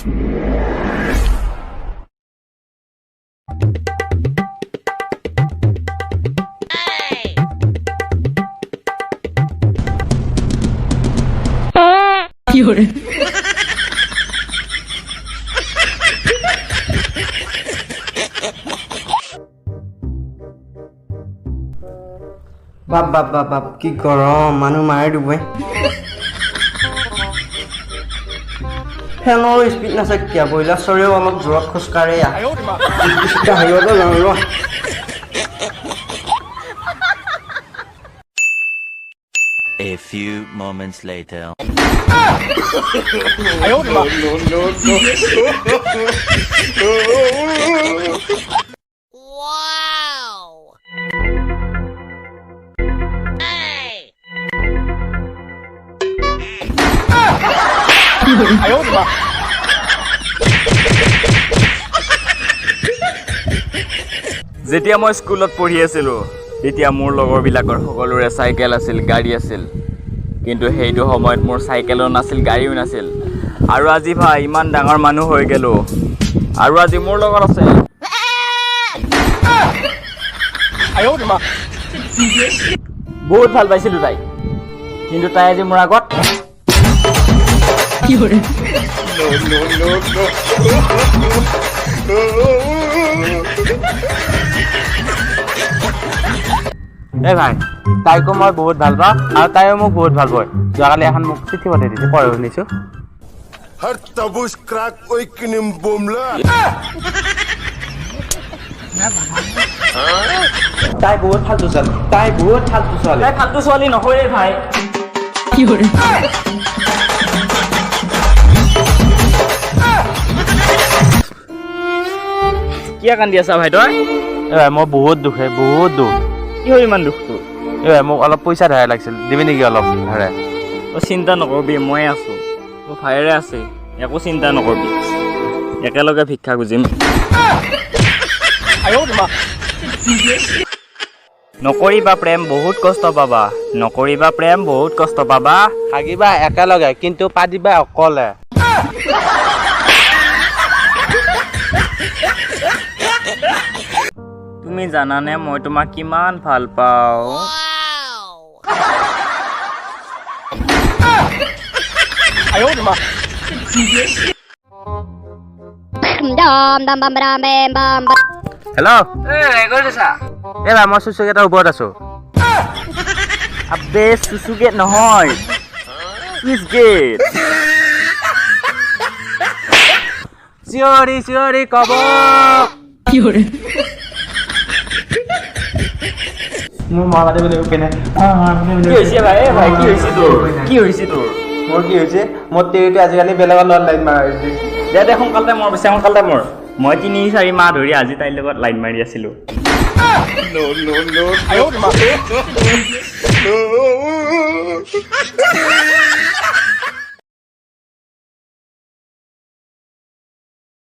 বাপ বাপ বাপ বাপ কি গৰম মানুহ মাৰি দিবই ফেনৰ স্পীড নাচাকিয়া বইলাৰ চৰেও আমাক জোৰত খোজকাঢ়ে হাৰিবতো যাওঁ A few moments later. Wow! Hey! যেতিয়া মই স্কুলত পঢ়ি আছিলোঁ তেতিয়া মোৰ লগৰবিলাকৰ সকলোৰে চাইকেল আছিল গাড়ী আছিল কিন্তু সেইটো সময়ত মোৰ চাইকেলো নাছিল গাড়ীও নাছিল আৰু আজি ভাই ইমান ডাঙৰ মানুহ হৈ গ'লো আৰু আজি মোৰ লগত আছে বহুত ভাল পাইছিলোঁ তাই কিন্তু তাই আজি মোৰ আগত কি কৰে এ ভাই তাইকো মই বহুত ভাল পাওঁ আৰু তাইও মোক বহুত ভাল পায় যোৱাকালি এখন মোক চিঠি পঠাই দিছে পঢ়ি শুনিছোঁ हर तबुश क्रैक कोई किनिम बोमला তাই বহুত ফালতু ছোৱালী তাই ফালতু ছোৱালী নহয় ভাই কি কৰে কিয় কান্দি আছা ভাই তই মই বহুত দুখ কি হয় ইমান দুখ তোৰ মোক অলপ পইচা ধাৰে লাগিছিল দিবি নেকি অলপ ধাৰে তই চিন্তা নকৰবি মই আছোঁ তোৰ ভাইৰে আছে একো চিন্তা নকৰবি একেলগে ভিক্ষা খুজিম নকৰিবা প্ৰেম বহুত কষ্ট পাবা নকৰিবা প্ৰেম বহুত কষ্ট পাবা থাকিবা একেলগে কিন্তু পাতিবা অকলে তুমি জানানে মই তোমাক কিমান ভাল পাওঁ হেল্ল' এই ভাই মই চুচুকেইটাৰ ওপৰত আছো আবে চুচু গেট নহয় চুইচ গেট চিঞৰি কব কি কৰে মোৰ মা মাতি বুলি কেনে কি হৈছে ভাই ভাই কি হৈছে তোৰ মোৰ কি হৈছে মোৰ তিৰিটো আজিকালি বেলেগৰ লগত লাইন মাৰা হৈছে দে সোনকালতে মোৰ বেছি সোনকালতে মোৰ মই 3-4 মাহ ধৰি আজি তাইৰ লগত লাইন মাৰি আছিলোঁ no